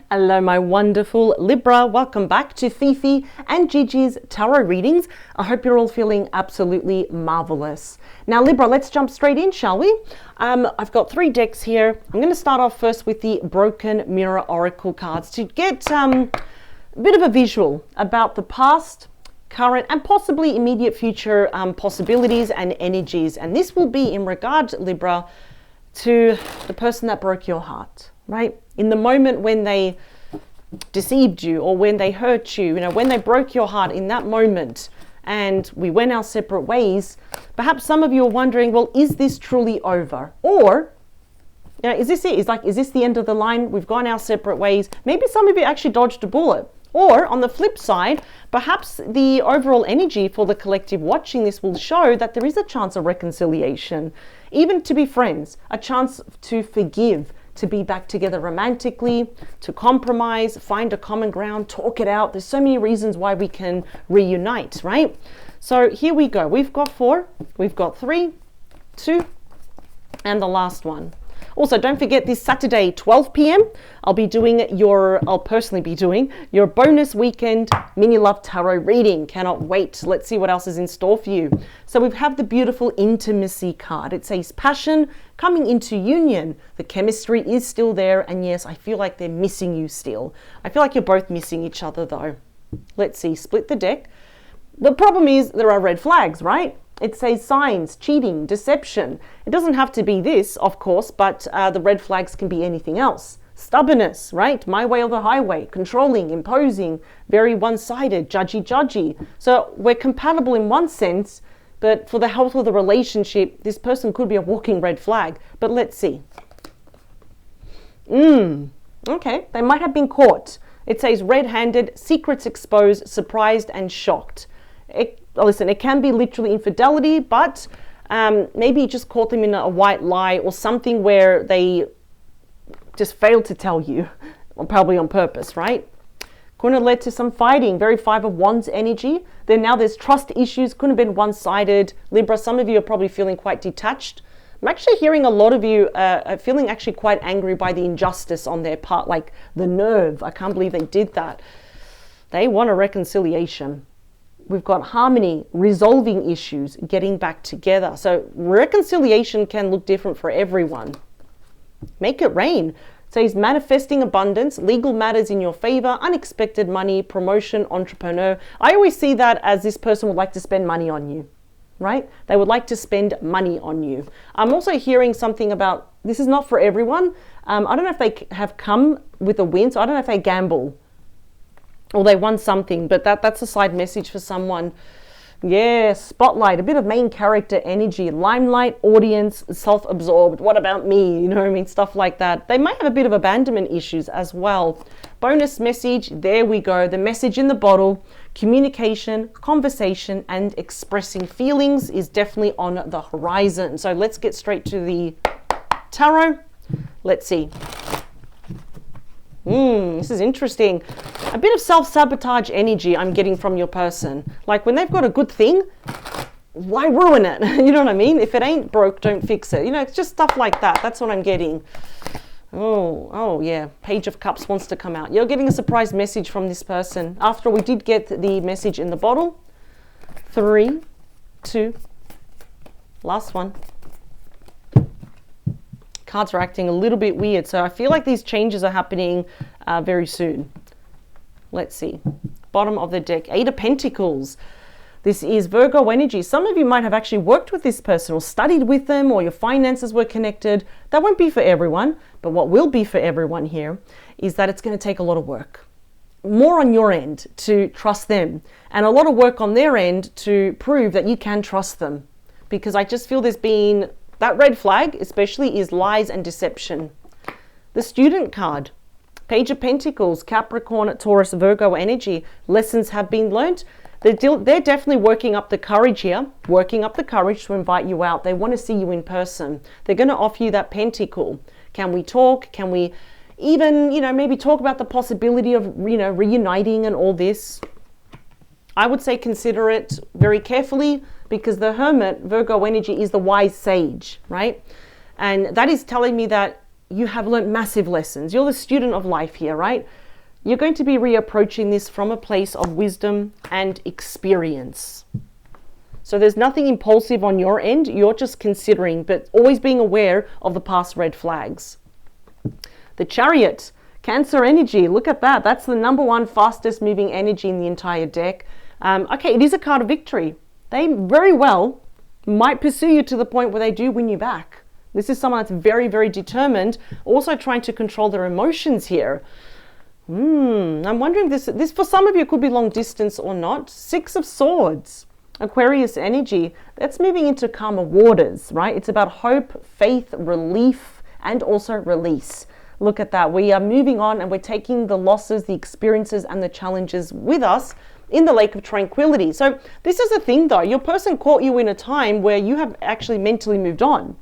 Hello, my wonderful Libra. Welcome back to Fifi and Gigi's tarot readings. I hope you're all feeling absolutely marvelous. Now, Libra, let's jump straight in, shall we? I've got 3 decks here. I'm going to start off first with the Broken Mirror Oracle cards to get a bit of a visual about the past, current, and possibly immediate future possibilities and energies. And this will be in regard, Libra, to the person that broke your heart, right? In the moment when they deceived you or when they hurt you, when they broke your heart in that moment and we went our separate ways, perhaps some of you are wondering, well, is this truly over? Or, is this it? Is this the end of the line? We've gone our separate ways. Maybe some of you actually dodged a bullet. Or on the flip side, perhaps the overall energy for the collective watching this will show that there is a chance of reconciliation, even to be friends, a chance to forgive, to be back together romantically, to compromise, find a common ground, talk it out. There's so many reasons why we can reunite, right? So here we go. We've got 4, we've got 3, 2, and the last one. Also, don't forget this Saturday, 12 p.m. I'll personally be doing your bonus weekend mini love tarot reading. Cannot wait. Let's see what else is in store for you. So we have the beautiful intimacy card. It says passion coming into union. The chemistry is still there. And yes, I feel like they're missing you still. I feel like you're both missing each other though. Let's see, split the deck. The problem is there are red flags, right? It says signs, cheating, deception. It doesn't have to be this, of course, but the red flags can be anything else. Stubbornness, right? My way or the highway, controlling, imposing, very one-sided, judgy. So we're compatible in one sense, but for the health of the relationship, this person could be a walking red flag. But let's see. Okay, they might have been caught. It says red-handed, secrets exposed, surprised and shocked. Listen, it can be literally infidelity, but maybe you just caught them in a white lie or something where they just failed to tell you, or probably on purpose, right? Could have led to some fighting, very 5 of Wands energy. Then now there's trust issues, couldn't have been one-sided. Libra, some of you are probably feeling quite detached. I'm actually hearing a lot of you are feeling actually quite angry by the injustice on their part, like the nerve. I can't believe they did that. They want a reconciliation. We've got harmony, resolving issues, getting back together. So reconciliation can look different for everyone. Make it rain. It says manifesting abundance, legal matters in your favor, unexpected money, promotion, entrepreneur. I always see that as this person would like to spend money on you, right? They would like to spend money on you. I'm also hearing something about, this is not for everyone. I don't know if they have come with a win, so I don't know if they gamble or they won something, but that's a side message for someone. Yeah, spotlight, a bit of main character energy, limelight, audience, self-absorbed. What about me? Stuff like that. They might have a bit of abandonment issues as well. Bonus message, there we go. The message in the bottle, communication, conversation, and expressing feelings is definitely on the horizon. So let's get straight to the tarot. Let's see. This is interesting. A bit of self-sabotage energy I'm getting from your person. Like when they've got a good thing, why ruin it? You know what I mean? If it ain't broke, don't fix it. It's just stuff like that. That's what I'm getting. Oh yeah. Page of Cups wants to come out. You're getting a surprise message from this person. After we did get the message in the bottle. 3, 2, last one. Cards are acting a little bit weird, so I feel like these changes are happening very soon. Let's see. Bottom of the deck, 8 of Pentacles. This is Virgo energy. Some of you might have actually worked with this person or studied with them, or your finances were connected. That won't be for everyone, but what will be for everyone here is that it's going to take a lot of work. More on your end to trust them, and a lot of work on their end to prove that you can trust them. Because I just feel there's been that red flag, especially, is lies and deception. The Student card, Page of Pentacles, Capricorn, Taurus, Virgo energy. Lessons have been learned. They're definitely working up the courage here, working up the courage to invite you out. They want to see you in person. They're going to offer you that pentacle. Can we talk? Can we even, maybe talk about the possibility of, reuniting and all this? I would say consider it very carefully, because the Hermit, Virgo energy, is the wise sage, right? And that is telling me that you have learned massive lessons. You're the student of life here, right? You're going to be reapproaching this from a place of wisdom and experience. So there's nothing impulsive on your end. You're just considering, but always being aware of the past red flags. The Chariot, Cancer energy. Look at that. That's the number one fastest moving energy in the entire deck. Okay, it is a card of victory. They very well might pursue you to the point where they do win you back. This is someone that's very, very determined, also trying to control their emotions here. I'm wondering if this for some of you could be long distance or not. Six of Swords, Aquarius energy. That's moving into calmer waters, right? It's about hope, faith, relief, and also release. Look at that. We are moving on and we're taking the losses, the experiences, and the challenges with us in the lake of tranquility. So this is the thing though. Your person caught you in a time where you have actually mentally moved on.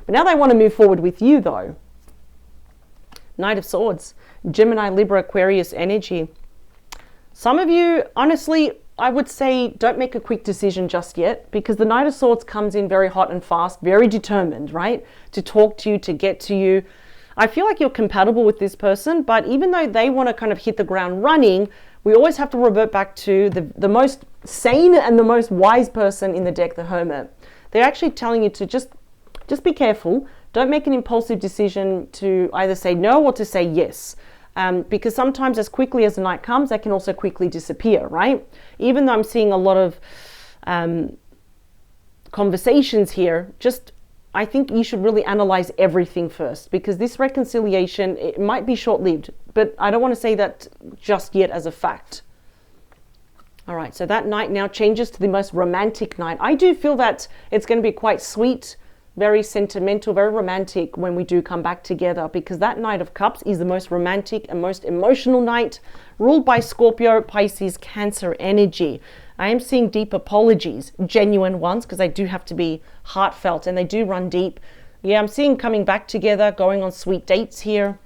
But now they want to move forward with you though. Knight of Swords, Gemini, Libra, Aquarius energy. Some of you, honestly, I would say don't make a quick decision just yet, because the Knight of Swords comes in very hot and fast, very determined, right? To talk to you, to get to you. I feel like you're compatible with this person, but even though they want to kind of hit the ground running, we always have to revert back to the most sane and the most wise person in the deck, the Hermit. They're actually telling you to just be careful. Don't make an impulsive decision to either say no or to say yes. Because sometimes as quickly as the night comes, they can also quickly disappear, right? Even though I'm seeing a lot of conversations here, I think you should really analyze everything first, because this reconciliation, it might be short-lived, but I don't want to say that just yet as a fact. All right, so that night now changes to the most romantic night. I do feel that it's going to be quite sweet, very sentimental, very romantic when we do come back together, because that Knight of Cups is the most romantic and most emotional night, ruled by Scorpio, Pisces, Cancer energy. I am seeing deep apologies, genuine ones, because they do have to be heartfelt and they do run deep. Yeah, I'm seeing coming back together, going on sweet dates here.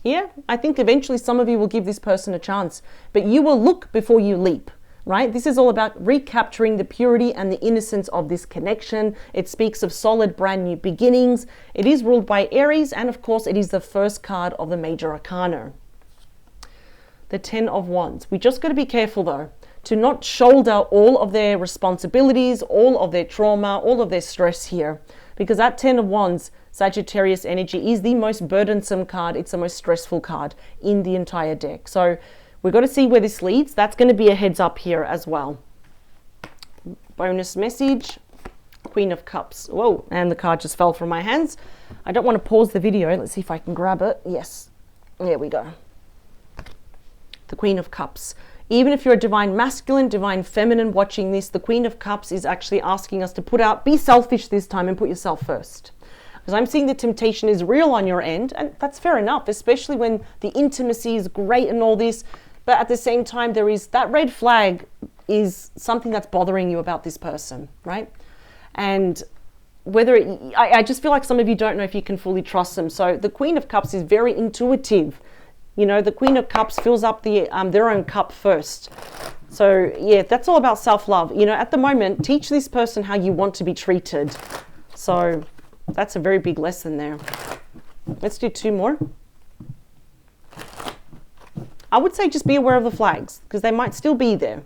Yeah, I think eventually some of you will give this person a chance, but you will look before you leap, right? This is all about recapturing the purity and the innocence of this connection. It speaks of solid, brand new beginnings. It is ruled by Aries, and of course, it is the first card of the major arcana. The Ten of Wands. We just got to be careful though, to not shoulder all of their responsibilities, all of their trauma, all of their stress here. Because that Ten of Wands, Sagittarius energy, is the most burdensome card. It's the most stressful card in the entire deck. So we've got to see where this leads. That's going to be a heads up here as well. Bonus message, Queen of Cups. Whoa, and the card just fell from my hands. I don't want to pause the video. Let's see if I can grab it. Yes, there we go. The Queen of Cups. Even if you're a divine masculine, divine feminine watching this, the Queen of Cups is actually asking us to be selfish this time and put yourself first. Because I'm seeing the temptation is real on your end, and that's fair enough, especially when the intimacy is great and all this. But at the same time, there is that red flag is something that's bothering you about this person, right? And I just feel like some of you don't know if you can fully trust them. So the Queen of Cups is very intuitive. You know, the Queen of Cups fills up their own cup first. So yeah, that's all about self-love. You know, at the moment, teach this person how you want to be treated. So that's a very big lesson there. Let's do two more. I would say just be aware of the flags, because they might still be there.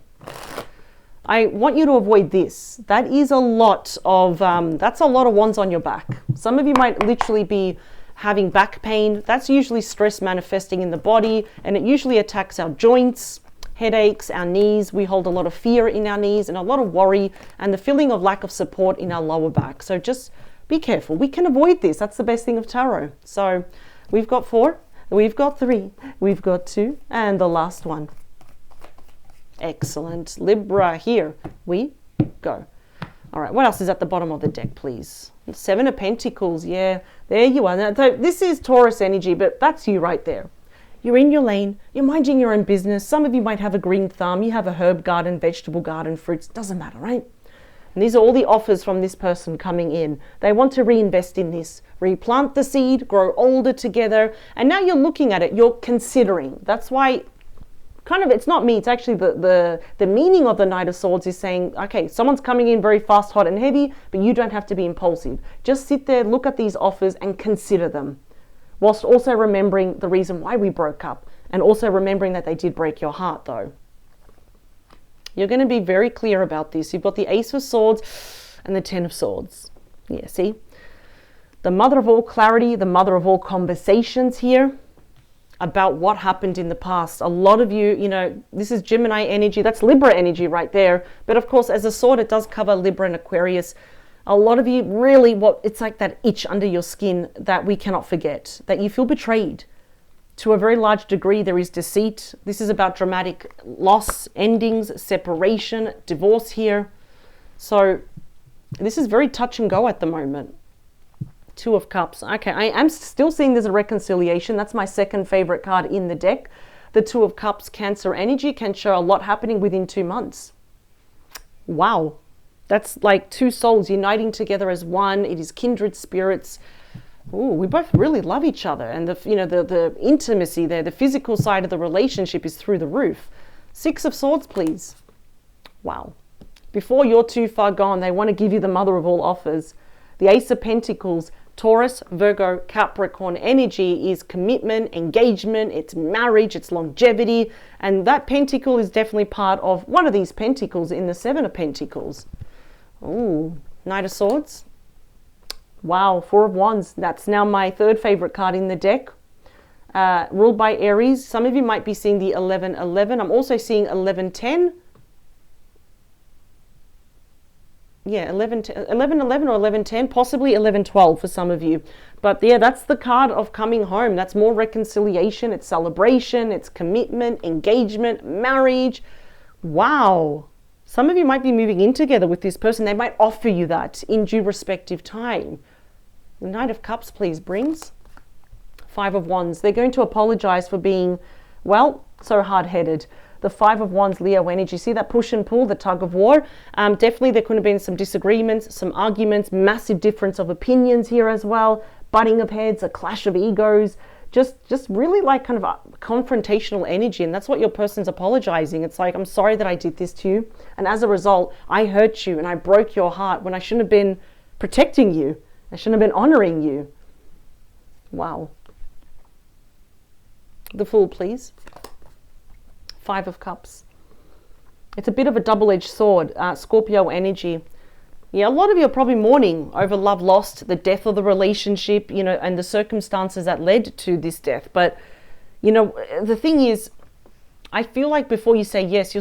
I want you to avoid this. That is a lot of, that's a lot of wands on your back. Some of you might literally be having back pain. That's usually stress manifesting in the body, and it usually attacks our joints, headaches, our knees. We hold a lot of fear in our knees and a lot of worry and the feeling of lack of support in our lower back. So just be careful. We can avoid this. That's the best thing of tarot. So we've got 4, we've got 3, we've got 2, and the last one. Excellent. Libra, here we go. All right, what else is at the bottom of the deck, please? 7 of Pentacles, yeah, there you are. Now, so this is Taurus energy, but that's you right there. You're in your lane, you're minding your own business. Some of you might have a green thumb, you have a herb garden, vegetable garden, fruits, doesn't matter, right? And these are all the offers from this person coming in. They want to reinvest in this, replant the seed, grow older together, and now you're looking at it, you're considering. That's why it's not me, it's actually the meaning of the Knight of Swords is saying, okay, someone's coming in very fast, hot and heavy, but you don't have to be impulsive. Just sit there, look at these offers and consider them. whilst also remembering the reason why we broke up, and also remembering that they did break your heart though. You're going to be very clear about this. You've got the Ace of Swords and the Ten of Swords. Yeah, see? The mother of all clarity, the mother of all conversations here about what happened in the past. A lot of you, you know, this is Gemini energy. That's Libra energy right there. But of course, as a sword, it does cover Libra and Aquarius. A lot of you really, it's like that itch under your skin that we cannot forget, that you feel betrayed. To a very large degree, there is deceit. This is about dramatic loss, endings, separation, divorce here. So this is very touch and go at the moment. Two of Cups. Okay, I am still seeing there's a reconciliation. That's my second favorite card in the deck. The Two of Cups, Cancer energy, can show a lot happening within 2 months. Wow. That's like two souls uniting together as one. It is kindred spirits. Ooh, we both really love each other, and the intimacy there, the physical side of the relationship is through the roof. Six of Swords, please. Wow. Before you're too far gone, they want to give you the mother of all offers. The Ace of Pentacles, Taurus, Virgo, Capricorn energy is commitment, engagement, it's marriage, it's longevity, and that pentacle is definitely part of one of these pentacles in the Seven of Pentacles. Ooh, Knight of Swords. Wow, Four of Wands. That's now my third favorite card in the deck. Ruled by Aries. Some of you might be seeing the 11-11. I'm also seeing 11-10. Yeah, 11-11 or 11-10, possibly 11-12 for some of you. But yeah, that's the card of coming home. That's more reconciliation, it's celebration, it's commitment, engagement, marriage. Wow. Some of you might be moving in together with this person. They might offer you that in due respective time. The Knight of Cups, please, brings. Five of Wands. They're going to apologize for being, well, so hard-headed. The Five of Wands, Leo energy. See that push and pull, the tug of war? Definitely there could have been some disagreements, some arguments, massive difference of opinions here as well. Butting of heads, a clash of egos. Just really like kind of a confrontational energy, and that's what your person's apologizing. It's like, I'm sorry that I did this to you, and as a result, I hurt you and I broke your heart when I shouldn't have been protecting you. I shouldn't have been honoring you. Wow. The Fool, please. Five of Cups. It's a bit of a double-edged sword. Scorpio energy. Yeah, a lot of you are probably mourning over love lost, the death of the relationship, you know, and the circumstances that led to this death. But, you know, the thing is, I feel like before you say yes,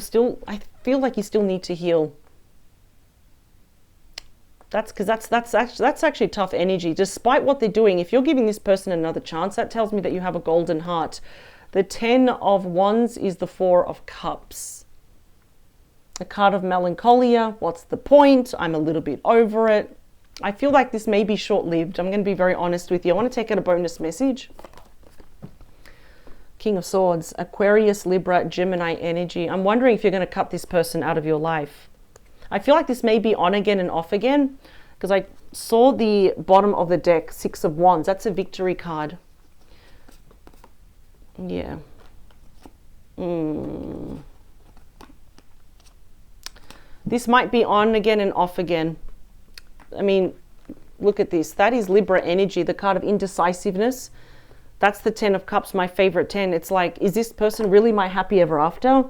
I feel like you still need to heal. That's because that's actually tough energy. Despite what they're doing, if you're giving this person another chance, that tells me that you have a golden heart. The Ten of Wands is the Four of Cups. A card of melancholia. What's the point? I'm a little bit over it. I feel like this may be short-lived. I'm going to be very honest with you. I want to take out a bonus message. King of Swords, Aquarius, Libra, Gemini energy. I'm wondering if you're going to cut this person out of your life. I feel like this may be on again and off again, because I saw the bottom of the deck, Six of Wands. That's a victory card. Yeah. This might be on again and off again. I mean, look at this. That is Libra energy, the card of indecisiveness. That's the Ten of Cups, my favorite 10. It's like, is this person really my happy ever after?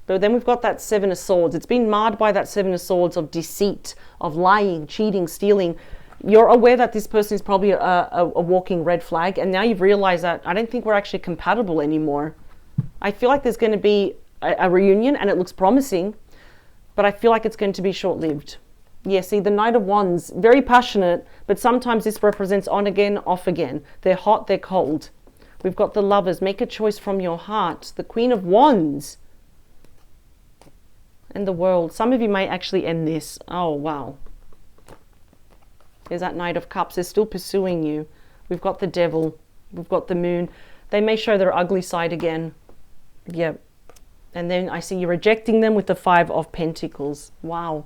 But then we've got that Seven of Swords. It's been marred by that Seven of Swords of deceit, of lying, cheating, stealing. You're aware that this person is probably a walking red flag, and now you've realized that I don't think we're actually compatible anymore. I feel like there's going to be a reunion, and it looks promising, but I feel like it's going to be short-lived. Yeah, see, the Knight of Wands, very passionate, but sometimes this represents on again, off again. They're hot, they're cold. We've got the Lovers, make a choice from your heart. The Queen of Wands. And the World. Some of you may actually end this. Oh, wow. There's that Knight of Cups. They're still pursuing you. We've got the Devil. We've got the Moon. They may show their ugly side again. Yep. And then I see you rejecting them with the Five of Pentacles. Wow.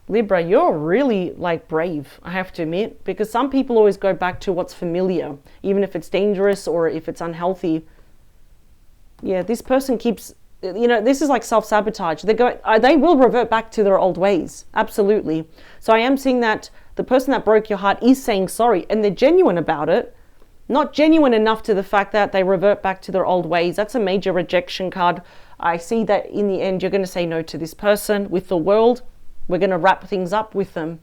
Libra, you're really like brave, I have to admit, because some people always go back to what's familiar, even if it's dangerous or if it's unhealthy. Yeah, this person keeps, you know, this is like self-sabotage. They will revert back to their old ways. Absolutely. So I am seeing that the person that broke your heart is saying sorry, and they're genuine about it. not genuine enough to the fact that they revert back to their old ways. That's a major rejection card. I see that in the end, you're going to say no to this person. With the world, we're going to wrap things up with them.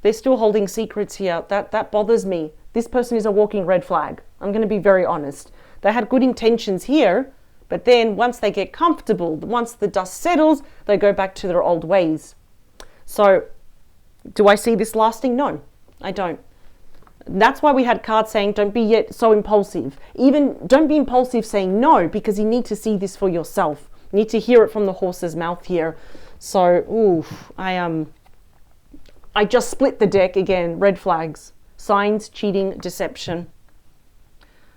They're still holding secrets here. That bothers me. This person is a walking red flag. I'm going to be very honest. They had good intentions here, but then once they get comfortable, once the dust settles, they go back to their old ways. So do I see this lasting? No, I don't. That's why we had cards saying don't be yet so impulsive. Even don't be impulsive saying no, because you need to see this for yourself. You need to hear it from the horse's mouth here. So, I just split the deck again. Red flags, signs, cheating, deception.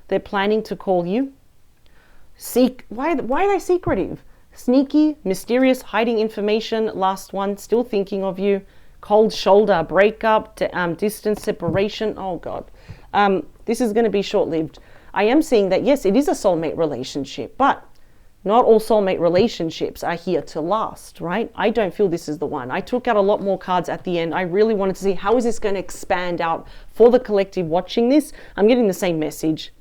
They're planning to call you. Why are they secretive? Sneaky, mysterious, hiding information. Last one, still thinking of you. Cold shoulder, breakup, distance, separation. Oh God, this is going to be short-lived. I am seeing that, yes, it is a soulmate relationship, but not all soulmate relationships are here to last, right? I don't feel this is the one. I took out a lot more cards at the end. I really wanted to see how is this going to expand out for the collective watching this. I'm getting the same message.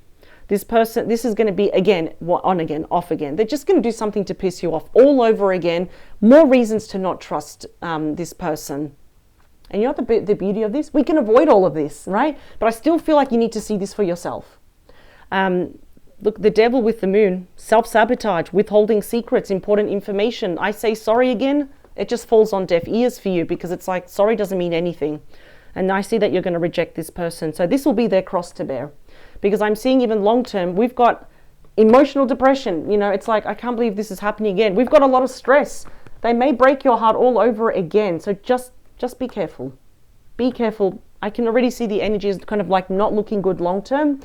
This person, this is going to be, again, on again, off again. They're just going to do something to piss you off all over again. More reasons to not trust this person. And you know what the beauty of this? We can avoid all of this, right? But I still feel like you need to see this for yourself. Look, the devil with the moon, self-sabotage, withholding secrets, important information. I say sorry again, it just falls on deaf ears for you because it's like sorry doesn't mean anything. And I see that you're going to reject this person. So this will be their cross to bear. Because I'm seeing even long term, we've got emotional depression. You know, it's like, I can't believe this is happening again. We've got a lot of stress. They may break your heart all over again. So just be careful. Be careful. I can already see the energy is kind of like not looking good long term.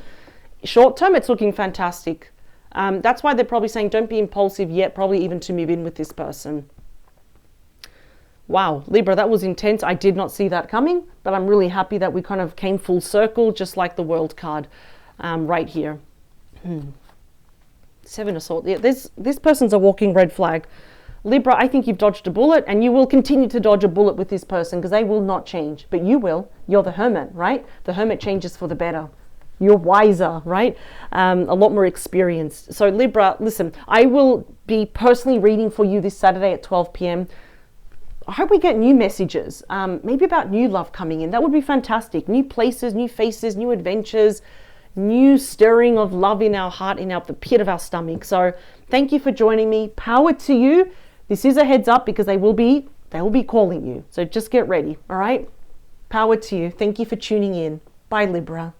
Short term, it's looking fantastic. That's why they're probably saying don't be impulsive yet, probably even to move in with this person. Wow, Libra, that was intense. I did not see that coming, but I'm really happy that we kind of came full circle, just like the World card right here. Seven of Swords. Yeah, this person's a walking red flag. Libra, I think you've dodged a bullet, and you will continue to dodge a bullet with this person because they will not change, but you will. You're the Hermit, right? The Hermit changes for the better. You're wiser, right? A lot more experienced. So Libra, listen, I will be personally reading for you this Saturday at 12 p.m. I hope we get new messages, maybe about new love coming in. That would be fantastic. New places, new faces, new adventures, new stirring of love in our heart, in the pit of our stomach. So thank you for joining me. Power to you. This is a heads up because they will be calling you. So just get ready, all right? Power to you. Thank you for tuning in. Bye, Libra.